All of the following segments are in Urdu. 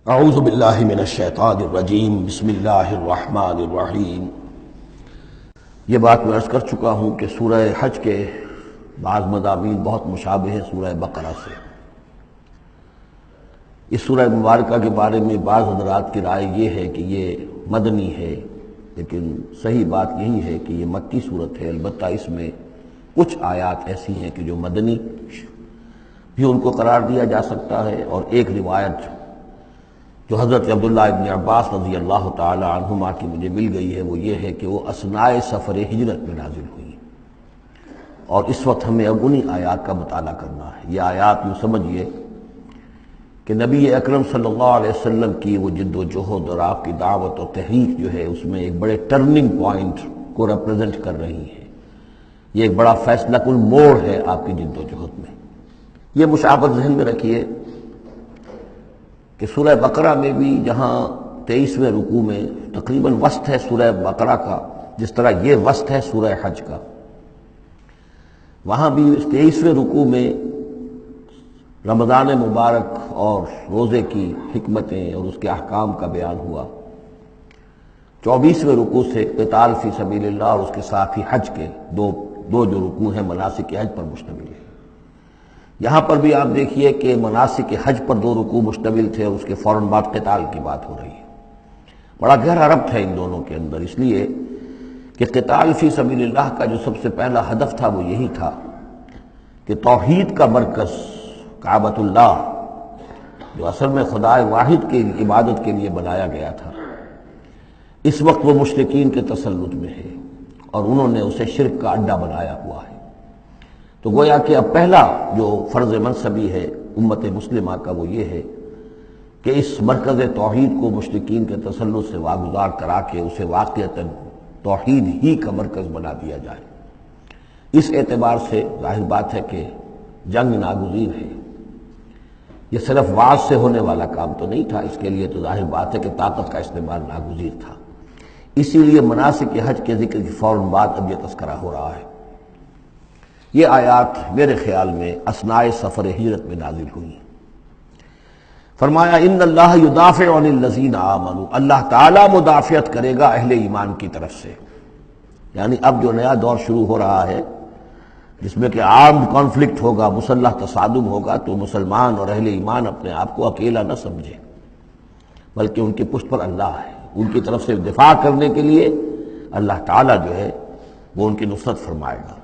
اعوذ باللہ من الشیطان الرجیم بسم اللہ الرحمن الرحیم۔ یہ بات میں عرض کر چکا ہوں کہ سورہ حج کے بعض مضامین بہت مشابہ ہیں سورہ بقرہ سے۔ اس سورہ مبارکہ کے بارے میں بعض حضرات کی رائے یہ ہے کہ یہ مدنی ہے، لیکن صحیح بات یہی ہے کہ یہ مکی صورت ہے۔ البتہ اس میں کچھ آیات ایسی ہیں کہ جو مدنی بھی ان کو قرار دیا جا سکتا ہے، اور ایک روایت جو حضرت عبداللہ ابن عباس رضی اللہ تعالی عنہما کی مجھے مل گئی ہے وہ یہ ہے کہ وہ اثناء سفر ہجرت میں نازل ہوئی، اور اس وقت ہمیں اب انہی آیات کا مطالعہ کرنا ہے۔ یہ آیات یوں سمجھیے کہ نبی اکرم صلی اللہ علیہ وسلم کی وہ جد و جہد اور آپ کی دعوت اور تحریک جو ہے اس میں ایک بڑے ٹرننگ پوائنٹ کو ریپرزینٹ کر رہی ہے۔ یہ ایک بڑا فیصلہ کن موڑ ہے آپ کی جد و جہد میں۔ یہ مشابہت ذہن میں رکھیے کہ سورہ بقرہ میں بھی جہاں 23ویں رکوع میں تقریباً وسط ہے سورہ بقرہ کا، جس طرح یہ وسط ہے سورہ حج کا، وہاں بھی 23ویں رکوع میں رمضان مبارک اور روزے کی حکمتیں اور اس کے احکام کا بیان ہوا۔ 24ویں رکوع سے قتال فی سبیل اللہ اور اس کے ساتھ ہی حج کے دو جو رکوع ہیں مناسک حج پر مشتمل ہے۔ یہاں پر بھی آپ دیکھیے کہ مناسک حج پر 2 رکوع مشتمل تھے اور اس کے فوراً بعد قتال کی بات ہو رہی ہے۔ بڑا گہرا ربط ہے ان دونوں کے اندر، اس لیے کہ قتال فی سبیل اللہ کا جو سب سے پہلا ہدف تھا وہ یہی تھا کہ توحید کا مرکز کعبۃ اللہ، جو اصل میں خدا واحد کی عبادت کے لیے بنایا گیا تھا، اس وقت وہ مشرکین کے تسلط میں ہے اور انہوں نے اسے شرک کا اڈا بنایا ہوا ہے۔ تو گویا کہ اب پہلا جو فرض منصبی ہے امت مسلمہ کا وہ یہ ہے کہ اس مرکز توحید کو مشرکین کے تسلط سے واگزار کرا کے اسے واقعتاً توحید ہی کا مرکز بنا دیا جائے۔ اس اعتبار سے ظاہر بات ہے کہ جنگ ناگزیر ہے۔ یہ صرف واز سے ہونے والا کام تو نہیں تھا، اس کے لیے تو ظاہر بات ہے کہ طاقت کا استعمال ناگزیر تھا۔ اسی لیے مناسک حج کے ذکر کی فوراً بعد اب یہ تذکرہ ہو رہا ہے۔ یہ آیات میرے خیال میں اثناء سفر ہجرت میں نازل ہوئی۔ فرمایا ان اللہ یدافع عن الذین آمنوا، اللہ تعالیٰ مدافعت کرے گا اہل ایمان کی طرف سے۔ یعنی اب جو نیا دور شروع ہو رہا ہے جس میں کہ عام کانفلکٹ ہوگا، مسلح تصادم ہوگا، تو مسلمان اور اہل ایمان اپنے آپ کو اکیلا نہ سمجھے، بلکہ ان کی پشت پر اللہ ہے۔ ان کی طرف سے دفاع کرنے کے لیے اللہ تعالیٰ جو ہے وہ ان کی نصرت فرمائے گا۔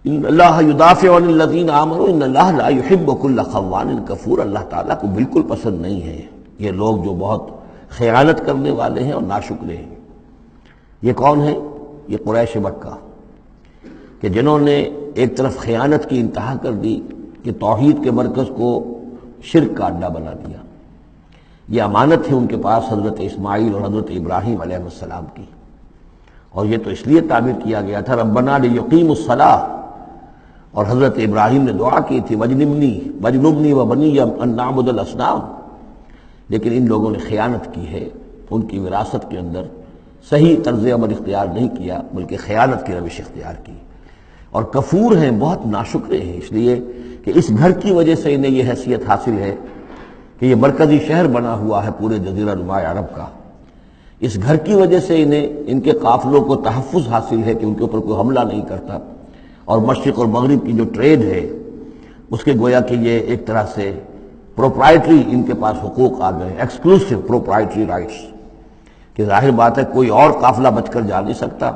ان اللہ یدافع عن الذین آمنوا ان اللہ لا یحب کل خوان کفور، اللہ تعالیٰ کو بالکل پسند نہیں ہے یہ لوگ جو بہت خیانت کرنے والے ہیں اور ناشکرے ہیں۔ یہ کون ہیں؟ یہ قریش مکہ کہ جنہوں نے ایک طرف خیانت کی انتہا کر دی کہ توحید کے مرکز کو شرک کا اڈا بنا دیا۔ یہ امانت ہے ان کے پاس حضرت اسماعیل اور حضرت ابراہیم علیہ السلام کی، اور یہ تو اس لیے تعبیر کیا گیا تھا ربنا لیقیموا الصلاۃ، اور حضرت ابراہیم نے دعا کی تھی وجنبنی وبنی ان نعبد الاصنام، لیکن ان لوگوں نے خیانت کی ہے، ان کی وراثت کے اندر صحیح طرز عمل اختیار نہیں کیا بلکہ خیانت کی روش اختیار کی، اور کفور ہیں، بہت ناشکرے ہیں، اس لیے کہ اس گھر کی وجہ سے انہیں یہ حیثیت حاصل ہے کہ یہ مرکزی شہر بنا ہوا ہے پورے جزیرہ نما عرب کا۔ اس گھر کی وجہ سے انہیں ان کے قافلوں کو تحفظ حاصل ہے کہ ان کے اوپر کوئی حملہ نہیں کرتا، اور مشرق اور مغرب کی جو ٹریڈ ہے اس کے گویا کہ یہ ایک طرح سے پروپرائٹری ان کے پاس حقوق آ گئے، ایکسکلوسیو پروپرائٹری رائٹس، کہ ظاہر بات ہے کوئی اور قافلہ بچ کر جا نہیں سکتا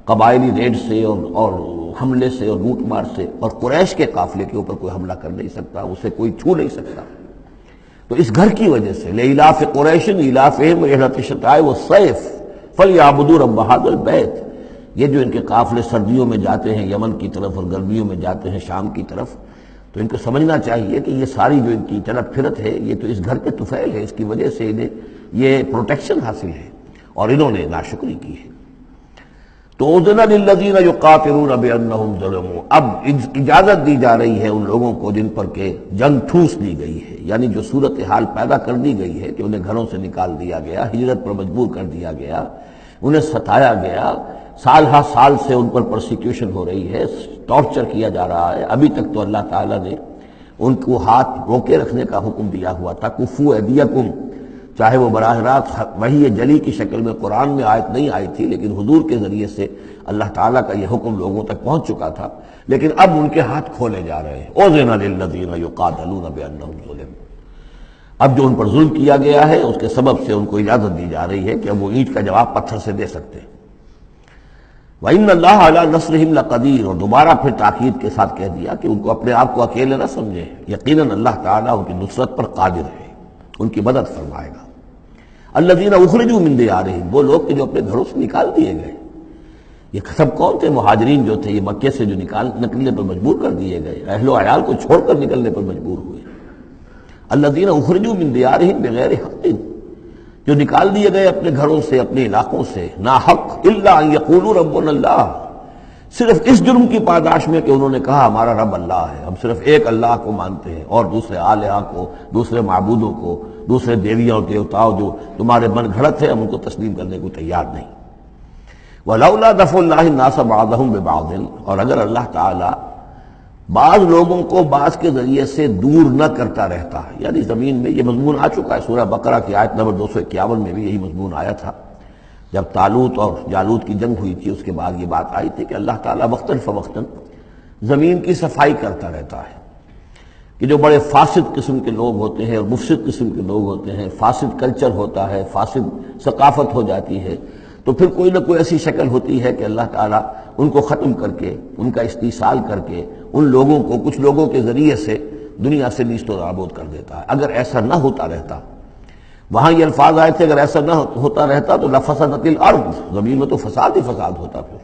قبائلی ریڈ سے اور حملے سے اور لوٹ مار سے، اور قریش کے قافلے کے اوپر کوئی حملہ کر نہیں سکتا، اسے کوئی چھو نہیں سکتا۔ تو اس گھر کی وجہ سے لإلاف قریش إِلَافِهِمْ رِحْلَةَ الشِّتَاءِ وَالصَّيْفِ فَلْيَعْبُدُوا رَبَّ هَذَا الْبَيْتِ۔ یہ جو ان کے قافلے سردیوں میں جاتے ہیں یمن کی طرف اور گرمیوں میں جاتے ہیں شام کی طرف، تو ان کو سمجھنا چاہیے کہ یہ ساری جو ان کی چلت پھرت ہے یہ تو اس گھر کے طفیل ہے، اس کی وجہ سے انہیں یہ پروٹیکشن حاصل ہے، اور انہوں نے ناشکری کی ہے۔ تو اذن للذین یقاتلون بانہم ظلموا، اب اجازت دی جا رہی ہے ان لوگوں کو جن پر کہ جنگ ٹھوس دی گئی ہے، یعنی جو صورتحال پیدا کر دی گئی ہے کہ انہیں گھروں سے نکال دیا گیا، ہجرت پر مجبور کر دیا گیا، انہیں ستایا گیا، سال ہر سال سے ان پر پرسیکیوشن ہو رہی ہے، ٹارچر کیا جا رہا ہے۔ ابھی تک تو اللہ تعالیٰ نے ان کو ہاتھ روکے رکھنے کا حکم دیا ہوا تھا، کفو ایدیکم، چاہے وہ براہ راست وحی جلی کی شکل میں قرآن میں آیت نہیں آئی تھی، لیکن حضور کے ذریعے سے اللہ تعالیٰ کا یہ حکم لوگوں تک پہنچ چکا تھا، لیکن اب ان کے ہاتھ کھولے جا رہے ہیں۔ اذن للذین یقاتلون بانہم ظلموا، اب جو ان پر ظلم کیا گیا ہے اس کے سبب سے ان کو اجازت دی جا رہی ہے کہ اب وہ اینٹ کا جواب پتھر سے دے سکتے ہیں۔ وَإِنَّ اللَّهَ عَلَىٰ نَصْرِهِمْ لَقَدِيرٌ، اور دوبارہ پھر تاکید کے ساتھ کہہ دیا کہ ان کو اپنے آپ کو اکیلے نہ سمجھیں، یقیناً اللہ تعالیٰ ان کی نصرت پر قادر ہے، ان کی مدد فرمائے گا۔ الذین اخرجوا من دیارہم، وہ لوگ کہ جو اپنے گھروں سے نکال دیے گئے۔ یہ سب کون تھے؟ مہاجرین جو تھے، یہ مکے سے جو نکلنے پر مجبور کر دیے گئے، اہل و عیال کو چھوڑ کر نکلنے پر مجبور ہوئے۔ الذین اخرجوا من دیارہم بغیر حق، جو نکال دیے گئے اپنے گھروں سے، اپنے علاقوں سے نا حق، الا ان یقولوا ربنا اللہ، صرف اس جرم کی پاداش میں کہ انہوں نے کہا ہمارا رب اللہ ہے، ہم صرف ایک اللہ کو مانتے ہیں اور دوسرے آلہہ کو، دوسرے معبودوں کو، دوسرے دیویوں اور دیوتاؤں جو تمہارے من گھڑت ہے، ہم ان کو تسلیم کرنے کو تیار نہیں۔ وَلَوْلَا دَفْعُ اللَّهِ النَّاسَ بَعْضَهُمْ بِبَعْضٍ، اور اگر اللہ تعالی بعض لوگوں کو بعض کے ذریعے سے دور نہ کرتا رہتا، یعنی زمین میں یہ مضمون آ چکا ہے، سورہ بقرہ کی آیت نمبر 251 میں بھی یہی مضمون آیا تھا، جب طالوت اور جالوت کی جنگ ہوئی تھی، اس کے بعد یہ بات آئی تھی کہ اللہ تعالیٰ وقتاً فوقتاً زمین کی صفائی کرتا رہتا ہے، کہ جو بڑے فاسد قسم کے لوگ ہوتے ہیں اور مفسد قسم کے لوگ ہوتے ہیں، فاسد کلچر ہوتا ہے، فاسد ثقافت ہو جاتی ہے، تو پھر کوئی نہ کوئی ایسی شکل ہوتی ہے کہ اللہ تعالیٰ ان کو ختم کر کے، ان کا استیصال کر کے، ان لوگوں کو کچھ لوگوں کے ذریعے سے دنیا سے نیست و نابود کر دیتا ہے۔ اگر ایسا نہ ہوتا رہتا، وہاں یہ الفاظ آئے تھے اگر ایسا نہ ہوتا رہتا تو لفسدت الارض، زمین میں تو فساد ہی فساد ہوتا۔ پھر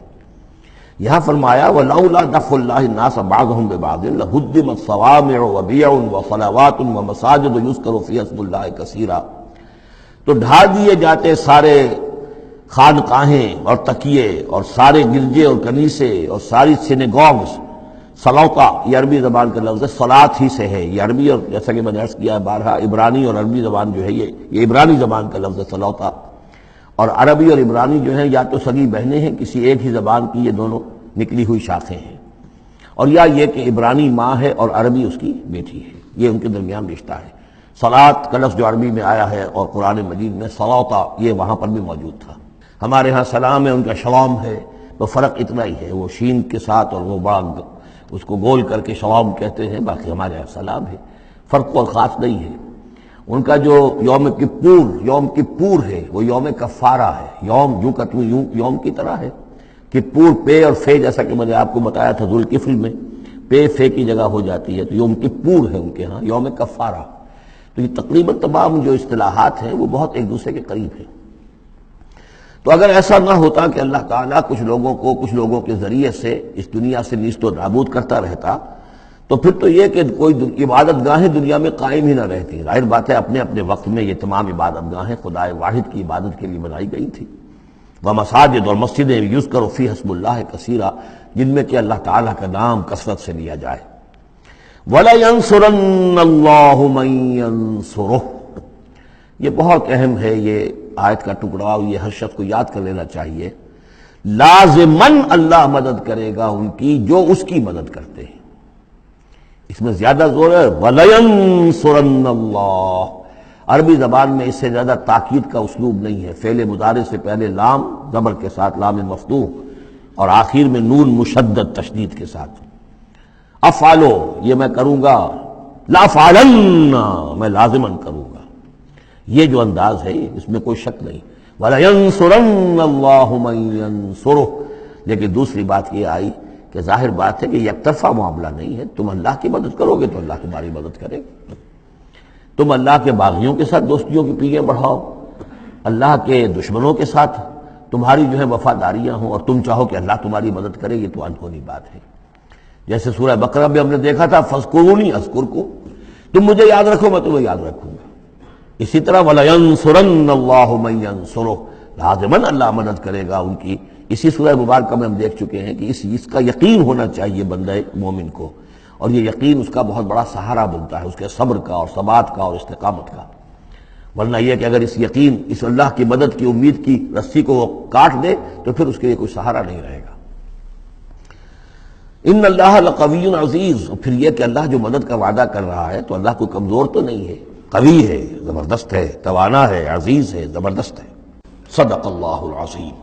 یہاں فرمایا وَلَوْلَا دَفْعُ اللَّهِ النَّاسَ بَعْضَهُمْ بِبَعْضٍ لَهُدِّمَتْ صَوَامِعُ وَبِيَعٌ وَصَلَوَاتٌ وَمَسَاجِدُ يُذْكَرُ فِيهَا اسْمُ اللَّهِ كَثِيرًا، تو ڈھا دیے جاتے سارے خانقاہیں اور تکیے اور سارے گرجے اور کنیسے اور ساری سینیگوگز۔ صلوتا یہ عربی زبان کا لفظ ہے، صلاۃ ہی سے ہے، یہ عربی اور جیسا کہ میں نے عرض کیا ہے بارہا، عبرانی اور عربی زبان جو ہے یہ عبرانی زبان کا لفظ ہے صلوتا، اور عربی اور عبرانی جو ہیں یا تو سگی بہنیں ہیں، کسی ایک ہی زبان کی یہ دونوں نکلی ہوئی شاخیں ہیں، اور یا یہ کہ عبرانی ماں ہے اور عربی اس کی بیٹی ہے، یہ ان کے درمیان رشتہ ہے۔ صلاۃ کا لفظ جو عربی میں آیا ہے اور قرآن مجید میں صلوتا یہ وہاں پر بھی موجود تھا۔ ہمارے ہاں سلام ہے، ان کا شلام ہے، تو فرق اتنا ہی ہے، وہ شین کے ساتھ اور وہ بڑا اس کو گول کر کے شلام کہتے ہیں، باقی ہمارے یہاں سلام ہے، فرق اور خاص نہیں ہے۔ ان کا جو یوم کپور ہے وہ یوم کفارہ ہے، یوم کی طرح ہے، کپور پے اور فے، جیسا کہ میں نے آپ کو بتایا تھا ذوالکفل میں پے فے کی جگہ ہو جاتی ہے، تو یوم کپور ہے ان کے ہاں، یوم کفارہ۔ تو یہ تقریباً تمام جو اصطلاحات ہیں وہ بہت ایک دوسرے کے قریب ہیں۔ تو اگر ایسا نہ ہوتا کہ اللہ تعالیٰ کچھ لوگوں کو کچھ لوگوں کے ذریعے سے اس دنیا سے نیست و نابود کرتا رہتا، تو پھر تو یہ کہ کوئی عبادت گاہیں دنیا میں قائم ہی نہ رہتی۔ ظاہر بات ہے اپنے اپنے وقت میں یہ تمام عبادت گاہیں خدائے واحد کی عبادت کے لیے بنائی گئی تھی، ومساجد اور مسجدیں یذکر فیہا اسم اللہ کثیرا، جن میں کہ اللہ تعالیٰ کا نام کثرت سے لیا جائے۔ وَلَيَنصُرَنَّ اللَّهُ مَن يَنصُرُهُ، یہ بہت اہم ہے، یہ آیت کا ٹکڑا، اور یہ ہر شخص کو یاد کر لینا چاہیے۔ لازماً اللہ مدد کرے گا ان کی جو اس کی مدد کرتے ہیں، اس میں زیادہ زور ہے وَلَيَنصُرَنَّ اللَّهُ، عربی زبان میں اس سے زیادہ تاکید کا اسلوب نہیں ہے۔ فعل مضارع سے پہلے لام زبر کے ساتھ، لام مفتوح، اور آخر میں نون مشدد تشدید کے ساتھ۔ افعلو یہ میں کروں گا، لافعلن میں لازماً کروں گا، یہ جو انداز ہے اس میں کوئی شک نہیں۔ وَلَيَنصُرَنَّ اللَّهُ مَن يَنصُرُهُ، لیکن دوسری بات یہ آئی کہ ظاہر بات ہے کہ یک طرفہ معاملہ نہیں ہے، تم اللہ کی مدد کرو گے تو اللہ تمہاری مدد کرے گا۔ تم اللہ کے باغیوں کے ساتھ دوستیوں کی پیلیاں بڑھاؤ، اللہ کے دشمنوں کے ساتھ تمہاری جو ہے وفاداریاں ہوں، اور تم چاہو کہ اللہ تمہاری مدد کرے، یہ تو انہونی بات ہے۔ جیسے سورہ بقرہ میں ہم نے دیکھا تھا فَاذْكُرُونِی أَذْكُرْكُم، تم مجھے یاد رکھو میں تمہیں یاد رکھوں گا۔ اسی طرح وَلَيَنصُرَنَّ اللَّهُ مَن يَنصُرُهُ، لازماً اللہ مدد کرے گا ان کی۔ اسی سورہ مبارکہ میں ہم دیکھ چکے ہیں کہ اس کا یقین ہونا چاہیے بندہ مومن کو، اور یہ یقین اس کا بہت بڑا سہارا بنتا ہے، اس کے صبر کا اور ثبات کا اور استقامت کا۔ ورنہ یہ کہ اگر اس یقین، اس اللہ کی مدد کی امید کی رسی کو وہ کاٹ دے تو پھر اس کے لیے کوئی سہارا نہیں رہے گا۔ ان اللہ لقوی عزیز، اور پھر یہ کہ اللہ جو مدد کا وعدہ کر رہا ہے تو اللہ کوئی کمزور تو نہیں ہے، قوی ہے، زبردست ہے، توانا ہے، عزیز ہے، زبردست ہے۔ صدق اللہ العظیم۔